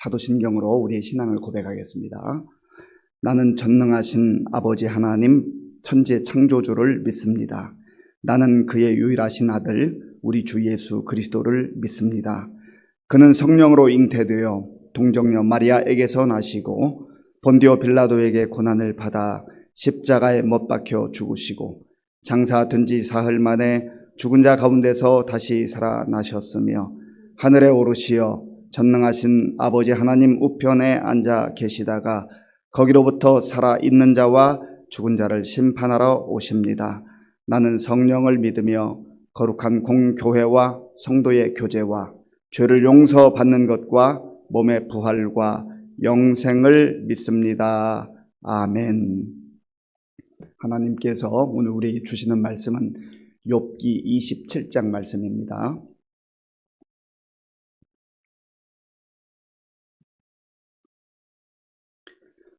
사도신경으로 우리의 신앙을 고백하겠습니다. 나는 전능하신 아버지 하나님 천지 창조주를 믿습니다. 나는 그의 유일하신 아들 우리 주 예수 그리스도를 믿습니다. 그는 성령으로 잉태되어 동정녀 마리아에게서 나시고 본디오 빌라도에게 고난을 받아 십자가에 못 박혀 죽으시고 장사된 지 사흘 만에 죽은 자 가운데서 다시 살아나셨으며 하늘에 오르시어 전능하신 아버지 하나님 우편에 앉아 계시다가 거기로부터 살아있는 자와 죽은 자를 심판하러 오십니다. 나는 성령을 믿으며 거룩한 공교회와 성도의 교제와 죄를 용서받는 것과 몸의 부활과 영생을 믿습니다. 아멘. 하나님께서 오늘 우리 주시는 말씀은 욥기 27장 말씀입니다.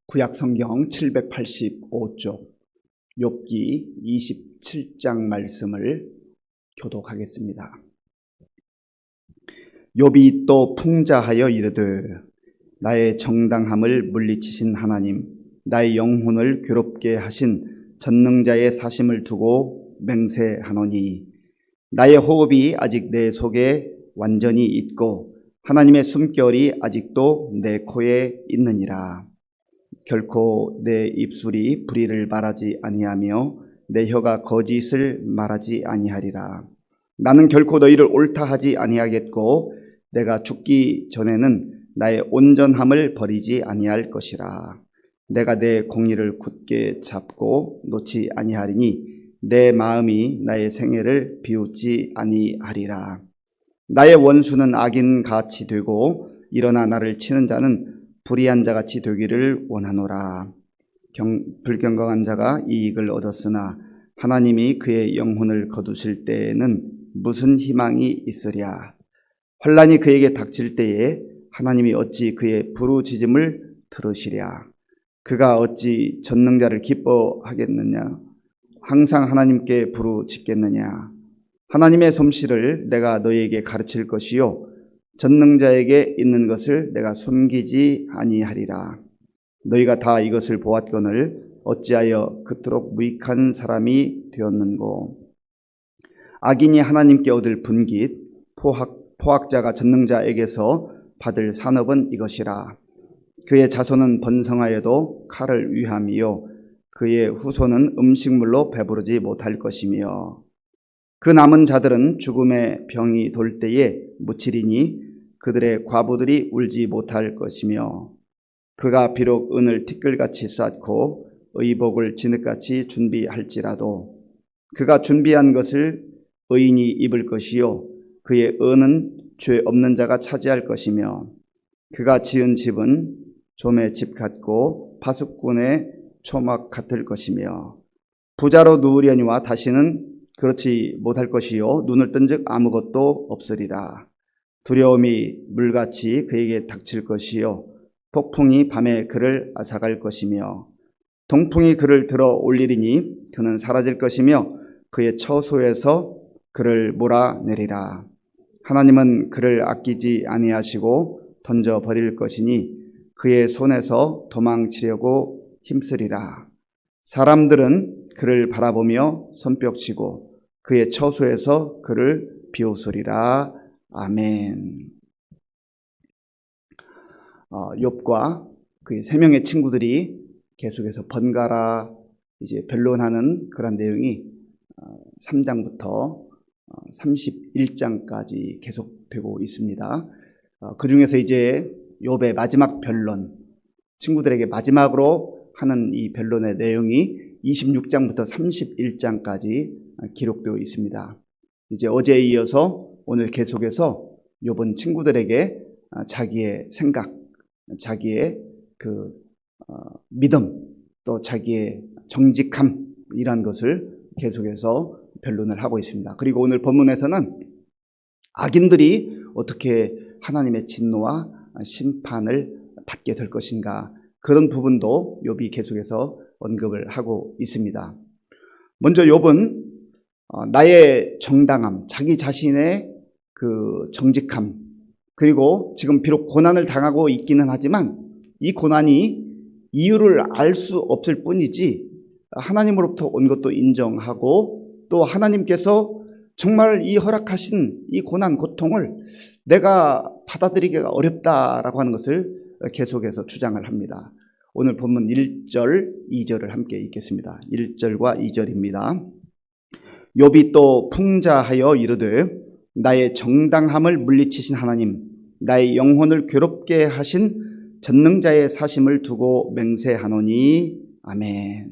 구약성경 785쪽 욥기 27장 말씀을 교독하겠습니다. 욥이 또 풍자하여 이르되 나의 정당함을 물리치신 하나님, 나의 영혼을 괴롭게 하신 전능자의 사심을 두고 맹세하노니 나의 호흡이 아직 내 속에 완전히 있고 하나님의 숨결이 아직도 내 코에 있느니라. 결코 내 입술이 불의를 말하지 아니하며 내 혀가 거짓을 말하지 아니하리라. 나는 결코 너희를 옳다 하지 아니하겠고 내가 죽기 전에는 나의 온전함을 버리지 아니할 것이라. 내가 내 공의를 굳게 잡고 놓지 아니하리니 내 마음이 나의 생애를 비웃지 아니하리라. 나의 원수는 악인 같이 되고 일어나 나를 치는 자는 불의한 자같이 되기를 원하노라. 불경건한 자가 이익을 얻었으나 하나님이 그의 영혼을 거두실 때에는 무슨 희망이 있으랴. 환난이 그에게 닥칠 때에 하나님이 어찌 그의 부르짖음을 들으시랴. 그가 어찌 전능자를 기뻐하겠느냐. 항상 하나님께 부르짖겠느냐. 하나님의 솜씨를 내가 너희에게 가르칠 것이요 전능자에게 있는 것을 내가 숨기지 아니하리라. 너희가 다 이것을 보았거늘 어찌하여 그토록 무익한 사람이 되었는고. 악인이 하나님께 얻을 분깃 포학자가 전능자에게서 받을 산업은 이것이라. 그의 자손은 번성하여도 칼을 위함이요 그의 후손은 음식물로 배부르지 못할 것이며 그 남은 자들은 죽음의 병이 돌 때에 묻히리니 그들의 과부들이 울지 못할 것이며 그가 비록 은을 티끌같이 쌓고 의복을 진흙같이 준비할지라도 그가 준비한 것을 의인이 입을 것이요 그의 은은 죄 없는 자가 차지할 것이며 그가 지은 집은 좀의 집 같고 파수꾼의 초막 같을 것이며 부자로 누우려니와 다시는 그렇지 못할 것이요 눈을 뜬즉 아무것도 없으리라. 두려움이 물같이 그에게 닥칠 것이요 폭풍이 밤에 그를 앗아갈 것이며 동풍이 그를 들어 올리리니 그는 사라질 것이며 그의 처소에서 그를 몰아내리라. 하나님은 그를 아끼지 아니하시고 던져버릴 것이니 그의 손에서 도망치려고 힘쓰리라. 사람들은 그를 바라보며 손뼉치고 그의 처소에서 그를 비웃으리라. 아멘. 욥과 그의 세 명의 친구들이 계속해서 번갈아 이제 변론하는 그런 내용이 3장부터 31장까지 계속되고 있습니다. 그 중에서 이제 욥의 마지막 변론, 친구들에게 마지막으로 하는 이 변론의 내용이 26장부터 31장까지 기록되어 있습니다. 이제 어제에 이어서 오늘 계속해서 욥은 친구들에게 자기의 생각, 자기의 그 믿음, 또 자기의 정직함이란 것을 계속해서 변론을 하고 있습니다. 그리고 오늘 본문에서는 악인들이 어떻게 하나님의 진노와 심판을 받게 될 것인가, 그런 부분도 욥이 계속해서 언급을 하고 있습니다. 먼저 욥은 나의 정당함, 자기 자신의 그 정직함, 그리고 지금 비록 고난을 당하고 있기는 하지만 이 고난이 이유를 알 수 없을 뿐이지 하나님으로부터 온 것도 인정하고 또 하나님께서 정말 이 허락하신 이 고난, 고통을 내가 받아들이기가 어렵다라고 하는 것을 계속해서 주장을 합니다. 오늘 본문 1절, 2절을 함께 읽겠습니다. 1절과 2절입니다. 욥이 또 풍자하여 이르되 나의 정당함을 물리치신 하나님, 나의 영혼을 괴롭게 하신 전능자의 사심을 두고 맹세하노니 아멘.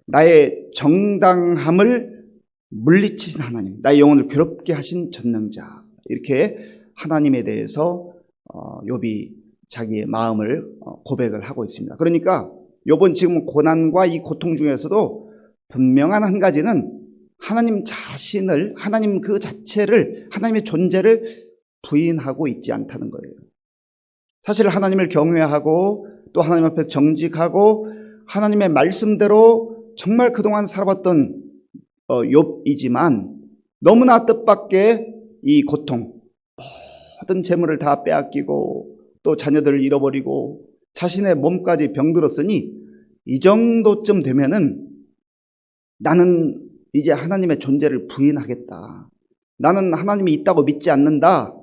나의 정당함을 물리치신 하나님, 나의 영혼을 괴롭게 하신 전능자, 이렇게 하나님에 대해서 욥이 자기의 마음을 고백을 하고 있습니다. 그러니까 욥은 지금 고난과 이 고통 중에서도 분명한 한 가지는 하나님 자신을, 하나님 그 자체를, 하나님의 존재를 부인하고 있지 않다는 거예요. 사실 하나님을 경외하고 또 하나님 앞에 정직하고 하나님의 말씀대로 정말 그동안 살아왔던 욥이지만 너무나 뜻밖의 이 고통, 모든 재물을 다 빼앗기고 또 자녀들을 잃어버리고 자신의 몸까지 병들었으니 이 정도쯤 되면은 나는 이제 하나님의 존재를 부인하겠다. 나는 하나님이 있다고 믿지 않는다.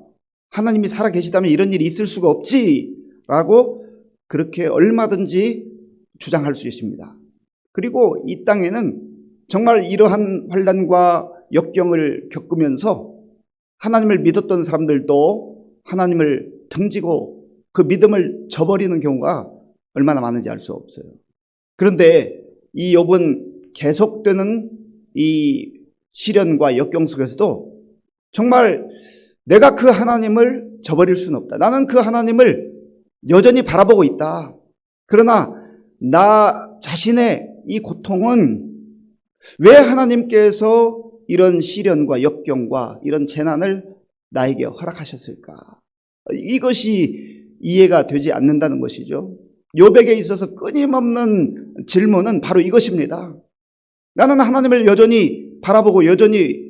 하나님이 살아계시다면 이런 일이 있을 수가 없지 라고 그렇게 얼마든지 주장할 수 있습니다. 그리고 이 땅에는 정말 이러한 환난과 역경을 겪으면서 하나님을 믿었던 사람들도 하나님을 등지고 그 믿음을 저버리는 경우가 얼마나 많은지 알 수 없어요. 그런데 이 욥은 계속되는 이 시련과 역경 속에서도 정말 내가 그 하나님을 저버릴 수는 없다. 나는 그 하나님을 여전히 바라보고 있다. 그러나 나 자신의 이 고통은 왜 하나님께서 이런 시련과 역경과 이런 재난을 나에게 허락하셨을까? 이것이 이해가 되지 않는다는 것이죠. 욥에게 있어서 끊임없는 질문은 바로 이것입니다. 나는 하나님을 여전히 바라보고 여전히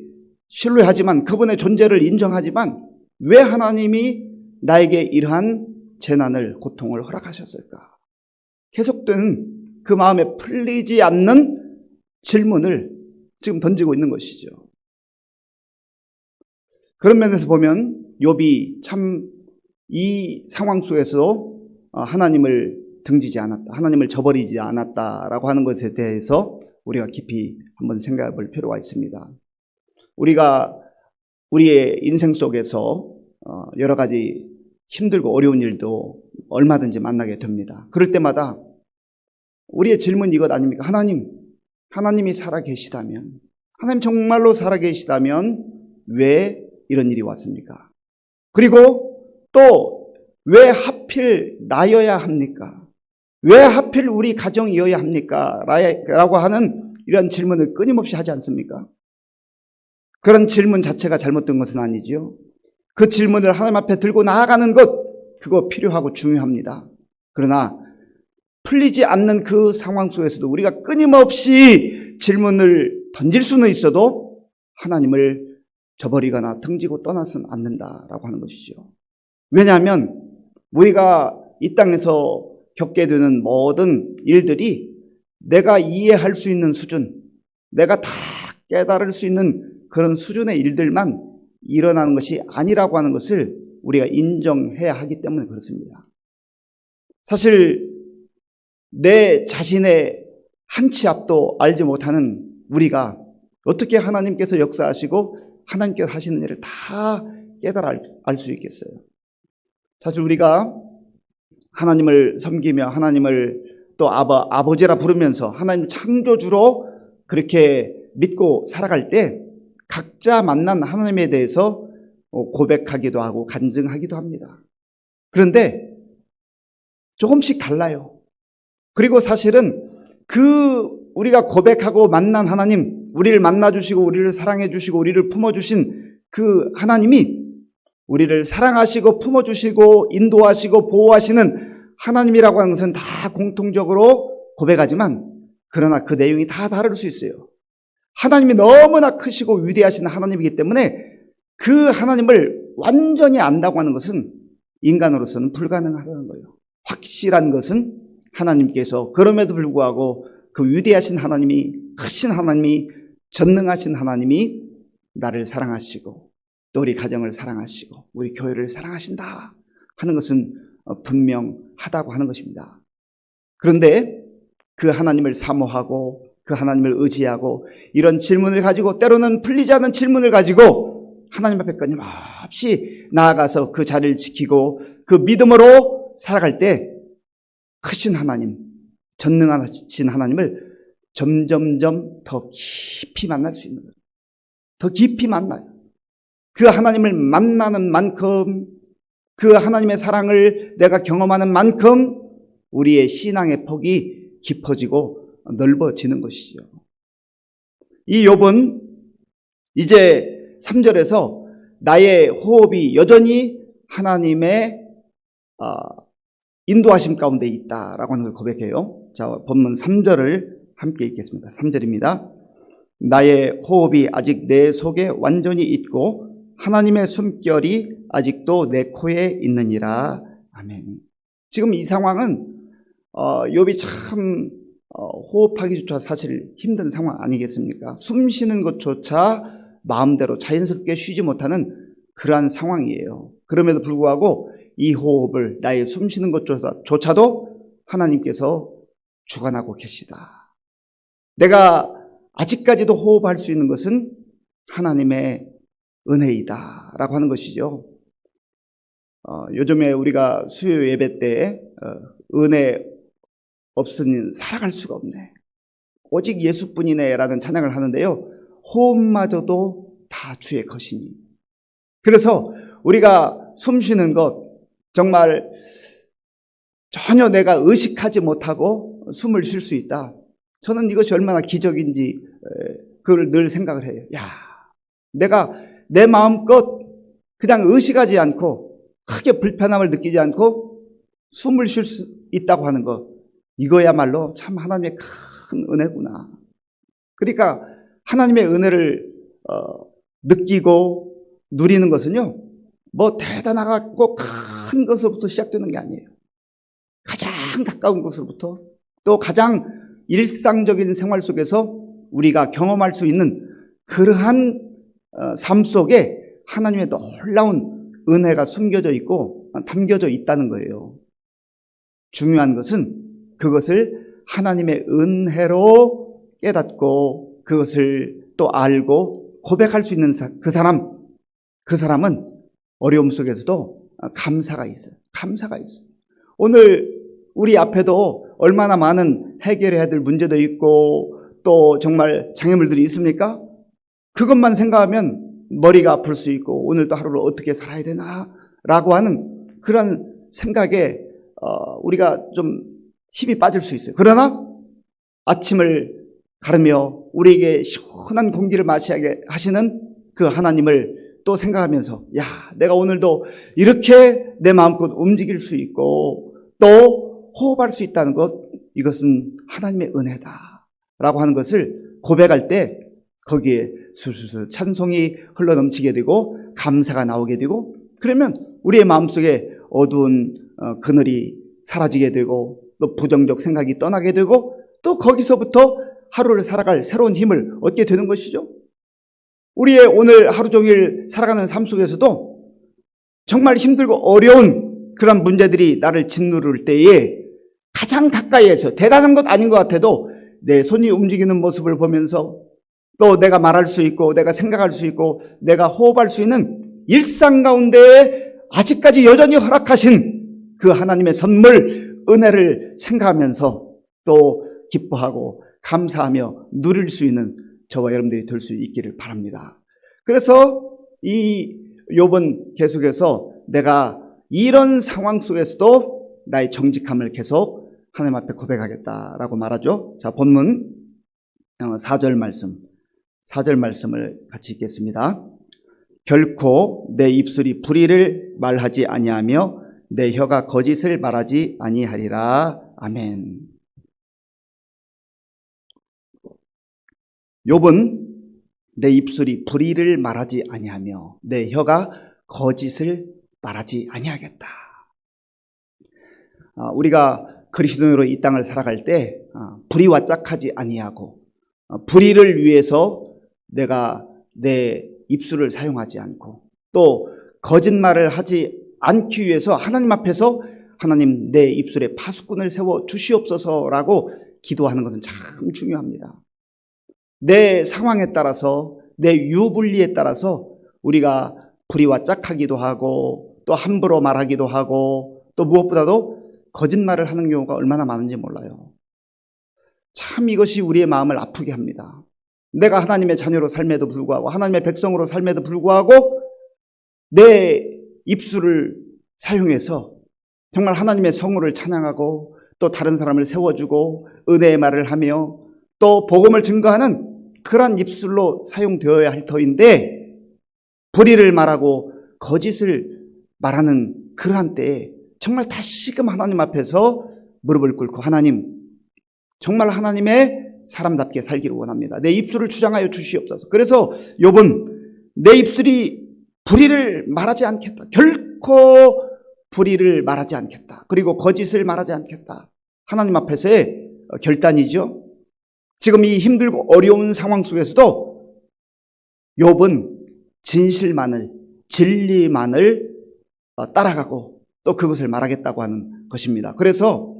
신뢰하지만 그분의 존재를 인정하지만 왜 하나님이 나에게 이러한 재난을, 고통을 허락하셨을까? 계속되는 그 마음에 풀리지 않는 질문을 지금 던지고 있는 것이죠. 그런 면에서 보면 욥이 참 이 상황 속에서 하나님을 등지지 않았다, 하나님을 저버리지 않았다라고 하는 것에 대해서 우리가 깊이 한번 생각해 볼 필요가 있습니다. 우리가 우리의 인생 속에서 여러 가지 힘들고 어려운 일도 얼마든지 만나게 됩니다. 그럴 때마다 우리의 질문이 이것 아닙니까? 하나님이 살아계시다면, 하나님 정말로 살아계시다면 왜 이런 일이 왔습니까? 그리고 또 왜 하필 나여야 합니까? 왜 하필 우리 가정이어야 합니까? 라고 하는 이런 질문을 끊임없이 하지 않습니까? 그런 질문 자체가 잘못된 것은 아니지요. 그 질문을 하나님 앞에 들고 나아가는 것, 그거 필요하고 중요합니다. 그러나 풀리지 않는 그 상황 속에서도 우리가 끊임없이 질문을 던질 수는 있어도 하나님을 저버리거나 등지고 떠나서는 않는다라고 하는 것이죠. 왜냐하면 우리가 이 땅에서 겪게 되는 모든 일들이 내가 이해할 수 있는 수준, 내가 다 깨달을 수 있는 그런 수준의 일들만 일어나는 것이 아니라고 하는 것을 우리가 인정해야 하기 때문에 그렇습니다. 사실 내 자신의 한 치 앞도 알지 못하는 우리가 어떻게 하나님께서 역사하시고 하나님께서 하시는 일을 다 깨달아 알 수 있겠어요? 사실 우리가 하나님을 섬기며 하나님을 또 아버지라 부르면서 하나님 창조주로 그렇게 믿고 살아갈 때 각자 만난 하나님에 대해서 고백하기도 하고 간증하기도 합니다. 그런데 조금씩 달라요. 그리고 사실은 그 우리가 고백하고 만난 하나님, 우리를 만나주시고 우리를 사랑해주시고 우리를 품어주신 그 하나님이 우리를 사랑하시고 품어주시고 인도하시고 보호하시는 하나님이라고 하는 것은 다 공통적으로 고백하지만 그러나 그 내용이 다 다를 수 있어요. 하나님이 너무나 크시고 위대하신 하나님이기 때문에 그 하나님을 완전히 안다고 하는 것은 인간으로서는 불가능하다는 거예요. 확실한 것은 하나님께서 그럼에도 불구하고 그 위대하신 하나님이, 크신 하나님이, 전능하신 하나님이 나를 사랑하시고 또 우리 가정을 사랑하시고 우리 교회를 사랑하신다 하는 것은 분명하다고 하는 것입니다. 그런데 그 하나님을 사모하고 그 하나님을 의지하고 이런 질문을 가지고 때로는 풀리지 않은 질문을 가지고 하나님 앞에 끊임없이 나아가서 그 자리를 지키고 그 믿음으로 살아갈 때 크신 하나님, 전능하신 하나님을 점점점 더 깊이 만날 수 있는 거예요. 더 깊이 만나요. 그 하나님을 만나는 만큼, 그 하나님의 사랑을 내가 경험하는 만큼 우리의 신앙의 폭이 깊어지고 넓어지는 것이죠. 이 욥은 이제 3절에서 나의 호흡이 여전히 하나님의 인도하심 가운데 있다라고 하는 걸 고백해요. 자, 본문 3절을 함께 읽겠습니다. 3절입니다. 나의 호흡이 아직 내 속에 완전히 있고 하나님의 숨결이 아직도 내 코에 있느니라. 아멘. 지금 이 상황은 욥이 참 호흡하기조차 사실 힘든 상황 아니겠습니까? 숨 쉬는 것조차 마음대로 자연스럽게 쉬지 못하는 그러한 상황이에요. 그럼에도 불구하고 이 호흡을, 나의 숨 쉬는 것조차도 하나님께서 주관하고 계시다. 내가 아직까지도 호흡할 수 있는 것은 하나님의 은혜이다 라고 하는 것이죠. 요즘에 우리가 수요 예배 때 은혜 없으니 살아갈 수가 없네, 오직 예수뿐이네 라는 찬양을 하는데요, 호흡마저도 다 주의 것이니. 그래서 우리가 숨 쉬는 것 정말 전혀 내가 의식하지 못하고 숨을 쉴 수 있다. 저는 이것이 얼마나 기적인지 그걸 늘 생각을 해요. 야, 내가 내 마음껏 그냥 의식하지 않고 크게 불편함을 느끼지 않고 숨을 쉴 수 있다고 하는 것, 이거야말로 참 하나님의 큰 은혜구나. 그러니까 하나님의 은혜를 느끼고 누리는 것은요, 뭐 대단하고 큰 것으로부터 시작되는 게 아니에요. 가장 가까운 것으로부터, 또 가장 일상적인 생활 속에서 우리가 경험할 수 있는 그러한 삶 속에 하나님의 놀라운 은혜가 숨겨져 있고 담겨져 있다는 거예요. 중요한 것은 그것을 하나님의 은혜로 깨닫고 그것을 또 알고 고백할 수 있는 그 사람은 어려움 속에서도 감사가 있어요. 감사가 있어요. 오늘 우리 앞에도 얼마나 많은 해결해야 될 문제도 있고 또 정말 장애물들이 있습니까? 그것만 생각하면 머리가 아플 수 있고 오늘 또 하루를 어떻게 살아야 되나라고 하는 그런 생각에 우리가 좀 힘이 빠질 수 있어요. 그러나 아침을 가르며 우리에게 시원한 공기를 마시게 하시는 그 하나님을 또 생각하면서, 야, 내가 오늘도 이렇게 내 마음껏 움직일 수 있고 또 호흡할 수 있다는 것, 이것은 하나님의 은혜다라고 하는 것을 고백할 때 거기에 술술술 찬송이 흘러넘치게 되고 감사가 나오게 되고, 그러면 우리의 마음속에 어두운 그늘이 사라지게 되고 또 부정적 생각이 떠나게 되고 또 거기서부터 하루를 살아갈 새로운 힘을 얻게 되는 것이죠. 우리의 오늘 하루 종일 살아가는 삶 속에서도 정말 힘들고 어려운 그런 문제들이 나를 짓누를 때에 가장 가까이에서, 대단한 것 아닌 것 같아도 내 손이 움직이는 모습을 보면서 또 내가 말할 수 있고 내가 생각할 수 있고 내가 호흡할 수 있는 일상 가운데 아직까지 여전히 허락하신 그 하나님의 선물, 은혜를 생각하면서 또 기뻐하고 감사하며 누릴 수 있는 저와 여러분들이 될 수 있기를 바랍니다. 그래서 이 욥은 계속해서 내가 이런 상황 속에서도 나의 정직함을 계속 하나님 앞에 고백하겠다라고 말하죠. 자, 본문 4절 말씀을 같이 읽겠습니다. 결코 내 입술이 불의를 말하지 아니하며 내 혀가 거짓을 말하지 아니하리라. 아멘. 욥은 내 입술이 불의를 말하지 아니하며 내 혀가 거짓을 말하지 아니하겠다. 우리가 그리스도인으로 이 땅을 살아갈 때 불의와 짝하지 아니하고 불의를 위해서 내가 내 입술을 사용하지 않고 또 거짓말을 하지 않기 위해서 하나님 앞에서 하나님 내 입술에 파수꾼을 세워 주시옵소서라고 기도하는 것은 참 중요합니다. 내 상황에 따라서 내 유불리에 따라서 우리가 불의와 짝하기도 하고 또 함부로 말하기도 하고 또 무엇보다도 거짓말을 하는 경우가 얼마나 많은지 몰라요. 참 이것이 우리의 마음을 아프게 합니다. 내가 하나님의 자녀로 삶에도 불구하고 하나님의 백성으로 삶에도 불구하고 내 입술을 사용해서 정말 하나님의 성호를 찬양하고 또 다른 사람을 세워주고 은혜의 말을 하며 또 복음을 증거하는 그러한 입술로 사용되어야 할 터인데 불의를 말하고 거짓을 말하는 그러한 때에 정말 다시금 하나님 앞에서 무릎을 꿇고 하나님 정말 하나님의 사람답게 살기를 원합니다. 내 입술을 주장하여 주시옵소서. 그래서 욥은 내 입술이 불의를 말하지 않겠다. 결코 불의를 말하지 않겠다. 그리고 거짓을 말하지 않겠다. 하나님 앞에서의 결단이죠. 지금 이 힘들고 어려운 상황 속에서도 욥은 진실만을 진리만을 따라가고 또 그것을 말하겠다고 하는 것입니다. 그래서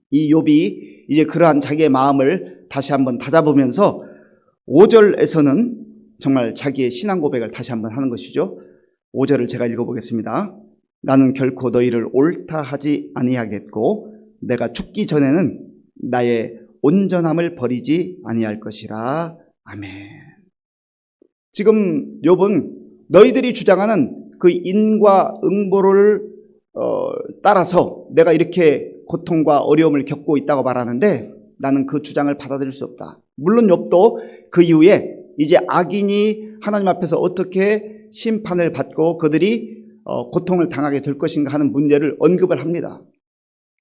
이 욥이 이제 그러한 자기의 마음을 다시 한번 다잡으면서 5절에서는 정말 자기의 신앙 고백을 다시 한번 하는 것이죠. 5절을 제가 읽어보겠습니다. 나는 결코 너희를 옳다 하지 아니하겠고 내가 죽기 전에는 나의 온전함을 버리지 아니할 것이라. 아멘. 지금 욥은 너희들이 주장하는 그 인과 응보를 따라서 내가 이렇게 고통과 어려움을 겪고 있다고 말하는데 나는 그 주장을 받아들일 수 없다. 물론 욥도 그 이후에 이제 악인이 하나님 앞에서 어떻게 심판을 받고 그들이 고통을 당하게 될 것인가 하는 문제를 언급을 합니다.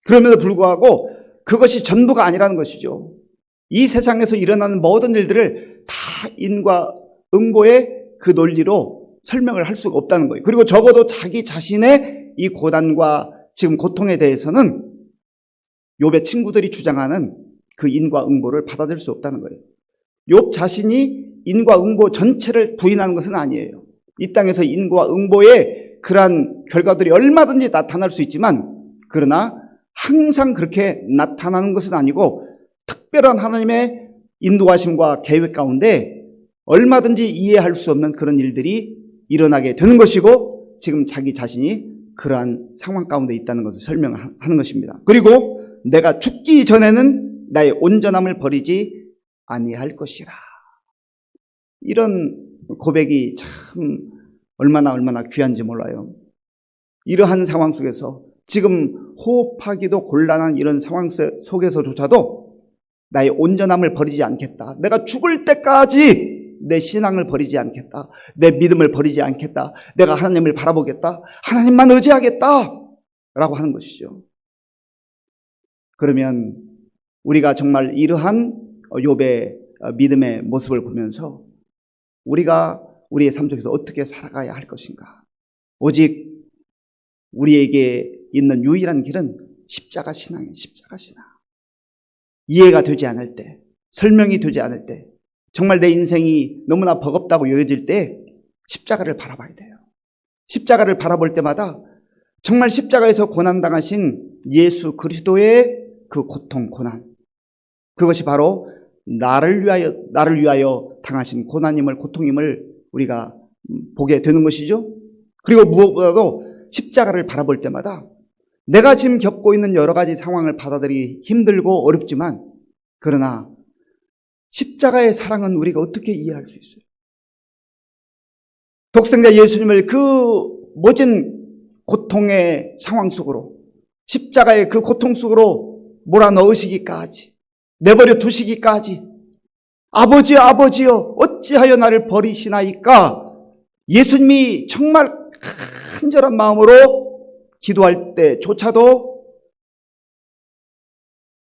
그럼에도 불구하고 그것이 전부가 아니라는 것이죠. 이 세상에서 일어나는 모든 일들을 다 인과 응보의 그 논리로 설명을 할 수가 없다는 거예요. 그리고 적어도 자기 자신의 이 고난과 지금 고통에 대해서는 욥의 친구들이 주장하는 그 인과 응보를 받아들일 수 없다는 거예요. 욥 자신이 인과 응보 전체를 부인하는 것은 아니에요. 이 땅에서 인과 응보의 그러한 결과들이 얼마든지 나타날 수 있지만 그러나 항상 그렇게 나타나는 것은 아니고 특별한 하나님의 인도하심과 계획 가운데 얼마든지 이해할 수 없는 그런 일들이 일어나게 되는 것이고 지금 자기 자신이 그러한 상황 가운데 있다는 것을 설명하는 것입니다. 그리고 내가 죽기 전에는 나의 온전함을 버리지 아니할 것이라. 이런 고백이 참 얼마나 귀한지 몰라요. 이러한 상황 속에서 지금 호흡하기도 곤란한 이런 상황 속에서조차도 나의 온전함을 버리지 않겠다. 내가 죽을 때까지 내 신앙을 버리지 않겠다. 내 믿음을 버리지 않겠다. 내가 하나님을 바라보겠다. 하나님만 의지하겠다. 라고 하는 것이죠. 그러면 우리가 정말 이러한 욥의 믿음의 모습을 보면서 우리가 우리의 삶 속에서 어떻게 살아가야 할 것인가. 오직 우리에게 있는 유일한 길은 십자가 신앙이에요. 십자가 신앙. 이해가 되지 않을 때, 설명이 되지 않을 때, 정말 내 인생이 너무나 버겁다고 여겨질 때 십자가를 바라봐야 돼요. 십자가를 바라볼 때마다 정말 십자가에서 고난당하신 예수 그리스도의 그 고통, 고난, 그것이 바로 나를 위하여 당하신 고난임을, 고통임을 우리가 보게 되는 것이죠. 그리고 무엇보다도 십자가를 바라볼 때마다 내가 지금 겪고 있는 여러 가지 상황을 받아들이기 힘들고 어렵지만 그러나 십자가의 사랑은 우리가 어떻게 이해할 수 있어요? 독생자 예수님을 그 모진 고통의 상황 속으로, 십자가의 그 고통 속으로 몰아넣으시기까지, 내버려 두시기까지, 아버지여 아버지여 어찌하여 나를 버리시나이까. 예수님이 정말 간절한 마음으로 기도할 때조차도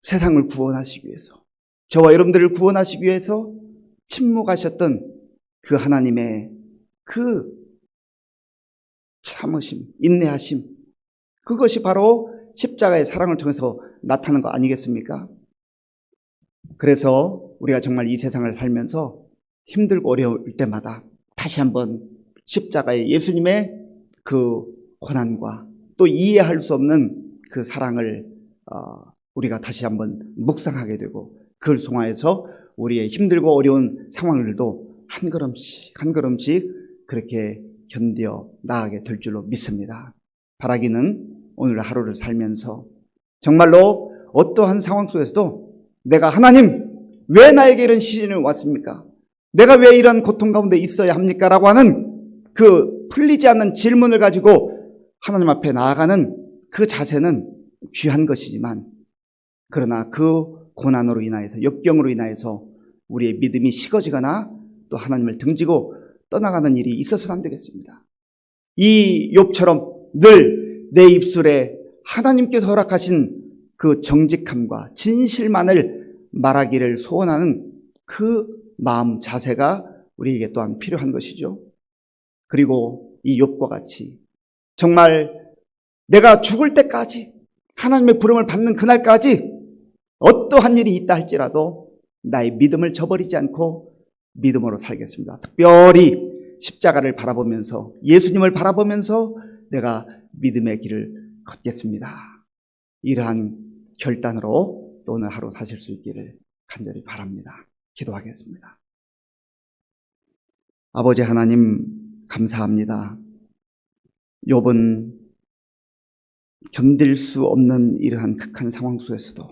세상을 구원하시기 위해서, 저와 여러분들을 구원하시기 위해서 침묵하셨던 그 하나님의 그 참으심, 인내하심, 그것이 바로 십자가의 사랑을 통해서 나타나는 거 아니겠습니까? 그래서 우리가 정말 이 세상을 살면서 힘들고 어려울 때마다 다시 한번 십자가의 예수님의 그 고난과 또 이해할 수 없는 그 사랑을 우리가 다시 한번 묵상하게 되고, 그걸 통하여서 우리의 힘들고 어려운 상황들도 한 걸음씩 한 걸음씩 그렇게 견뎌 나가게 될 줄로 믿습니다. 바라기는 오늘 하루를 살면서 정말로 어떠한 상황 속에서도 내가 하나님, 왜 나에게 이런 시련이 왔습니까? 내가 왜 이런 고통 가운데 있어야 합니까? 라고 하는 그 풀리지 않는 질문을 가지고 하나님 앞에 나아가는 그 자세는 귀한 것이지만, 그러나 그 고난으로 인하여서, 역경으로 인하여서 우리의 믿음이 식어지거나 또 하나님을 등지고 떠나가는 일이 있어서는 안 되겠습니다. 이 욥처럼 늘 내 입술에 하나님께서 허락하신 그 정직함과 진실만을 말하기를 소원하는 그 마음 자세가 우리에게 또한 필요한 것이죠. 그리고 이 욥과 같이 정말 내가 죽을 때까지, 하나님의 부름을 받는 그날까지 어떠한 일이 있다 할지라도 나의 믿음을 저버리지 않고 믿음으로 살겠습니다. 특별히 십자가를 바라보면서, 예수님을 바라보면서 내가 믿음의 길을 걷겠습니다. 이러한 결단으로 또 오늘 하루 사실 수 있기를 간절히 바랍니다. 기도하겠습니다. 아버지 하나님, 감사합니다. 욥은 견딜 수 없는 이러한 극한 상황 속에서도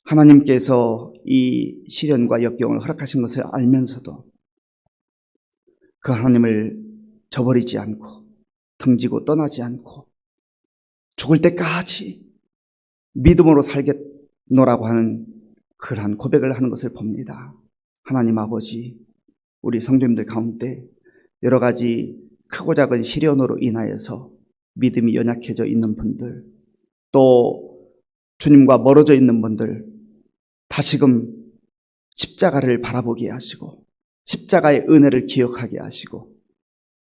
하나님께서 이 시련과 역경을 허락하신 것을 알면서도 그 하나님을 저버리지 않고 등지고 떠나지 않고 죽을 때까지 믿음으로 살겠노라고 하는 그러한 고백을 하는 것을 봅니다. 하나님 아버지, 우리 성도님들 가운데 여러 가지 크고 작은 시련으로 인하여서 믿음이 연약해져 있는 분들, 또 주님과 멀어져 있는 분들, 다시금 십자가를 바라보게 하시고 십자가의 은혜를 기억하게 하시고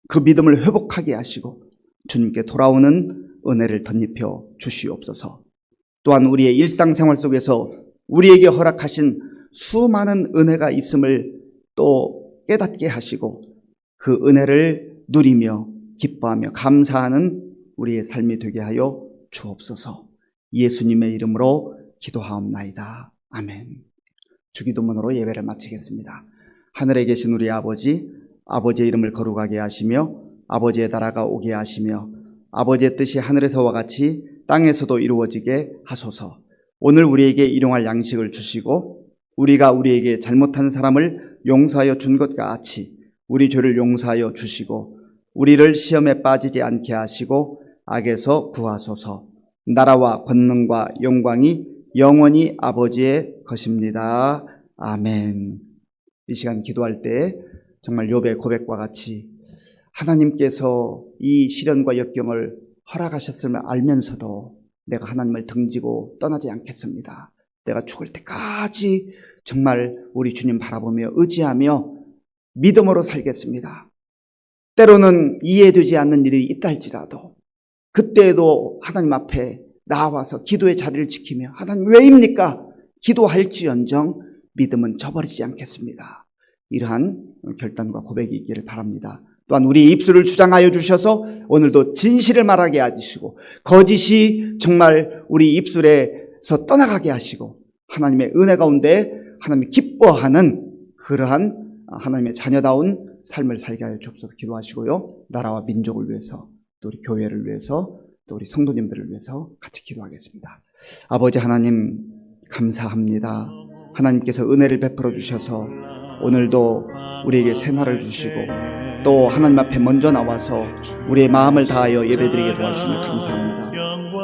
그 믿음을 회복하게 하시고 주님께 돌아오는 은혜를 덧입혀 주시옵소서. 또한 우리의 일상생활 속에서 우리에게 허락하신 수많은 은혜가 있음을 또 깨닫게 하시고 그 은혜를 누리며 기뻐하며 감사하는 우리의 삶이 되게 하여 주옵소서. 예수님의 이름으로 기도하옵나이다. 아멘. 주기도문으로 예배를 마치겠습니다. 하늘에 계신 우리 아버지, 아버지의 이름을 거룩하게 하시며 아버지의 나라가 오게 하시며 아버지의 뜻이 하늘에서와 같이 땅에서도 이루어지게 하소서. 오늘 우리에게 일용할 양식을 주시고 우리가 우리에게 잘못한 사람을 용서하여 준 것과 같이 우리 죄를 용서하여 주시고 우리를 시험에 빠지지 않게 하시고 악에서 구하소서. 나라와 권능과 영광이 영원히 아버지의 것입니다. 아멘. 이 시간 기도할 때 정말 욥의 고백과 같이 하나님께서 이 시련과 역경을 허락하셨음을 알면서도 내가 하나님을 등지고 떠나지 않겠습니다. 내가 죽을 때까지 정말 우리 주님 바라보며 의지하며 믿음으로 살겠습니다. 때로는 이해되지 않는 일이 있다 할지라도 그때에도 하나님 앞에 나와서 기도의 자리를 지키며 하나님 왜입니까? 기도할지언정 믿음은 저버리지 않겠습니다. 이러한 결단과 고백이 있기를 바랍니다. 또한 우리 입술을 주장하여 주셔서 오늘도 진실을 말하게 해주시고 거짓이 정말 우리 입술에서 떠나가게 하시고 하나님의 은혜 가운데 하나님이 기뻐하는 그러한 하나님의 자녀다운 삶을 살게 하여 주옵소서. 기도하시고요. 나라와 민족을 위해서 또 우리 교회를 위해서 또 우리 성도님들을 위해서 같이 기도하겠습니다. 아버지 하나님 감사합니다. 하나님께서 은혜를 베풀어 주셔서 오늘도 우리에게 새날을 주시고 또 하나님 앞에 먼저 나와서 우리의 마음을 다하여 예배드리게 도와주심을 감사합니다.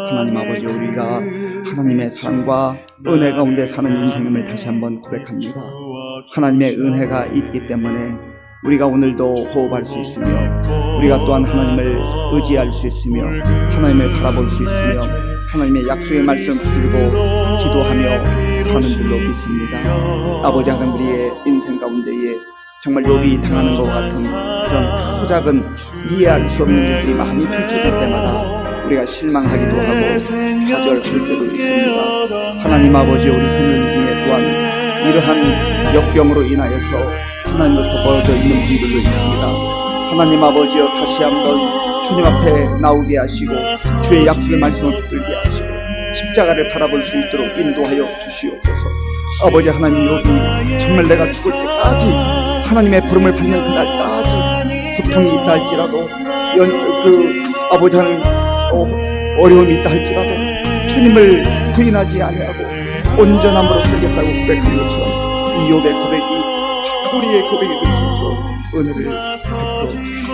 하나님 아버지, 우리가 하나님의 사랑과 은혜 가운데 사는 인생임을 다시 한번 고백합니다. 하나님의 은혜가 있기 때문에 우리가 오늘도 호흡할 수 있으며 우리가 또한 하나님을 의지할 수 있으며 하나님을 바라볼 수 있으며 하나님의 약속의 말씀을 붙들고 기도하며 사는 줄로 믿습니다. 아버지 하나님, 우리의 인생 가운데에 정말 욥이 당하는 것 같은 그런 크고 작은 이해할 수 없는 일들이 많이 펼쳐질 때마다 우리가 실망하기도 하고 좌절할 때도 있습니다. 하나님 아버지, 우리 성령 중에 또한 이러한 역병으로 인하여서 하나님으로부터 멀어져 있는 분들도 있습니다. 하나님 아버지여, 다시 한번 주님 앞에 나오게 하시고 주의 약속의 말씀을 붙들게 하시고 십자가를 바라볼 수 있도록 인도하여 주시옵소서. 아버지 하나님, 욥이 정말 내가 죽을 때까지 하나님의 부름을 받는 그날까지 고통이 있다 할지라도 아버지 하나님 어려움이 있다 할지라도 주님을 부인하지 아니하고 온전함으로 살겠다고 고백한 것처럼 이 욥의 고백이 우리의 고백이 될 수 있도록 은혜를 베풀어 주시옵소서.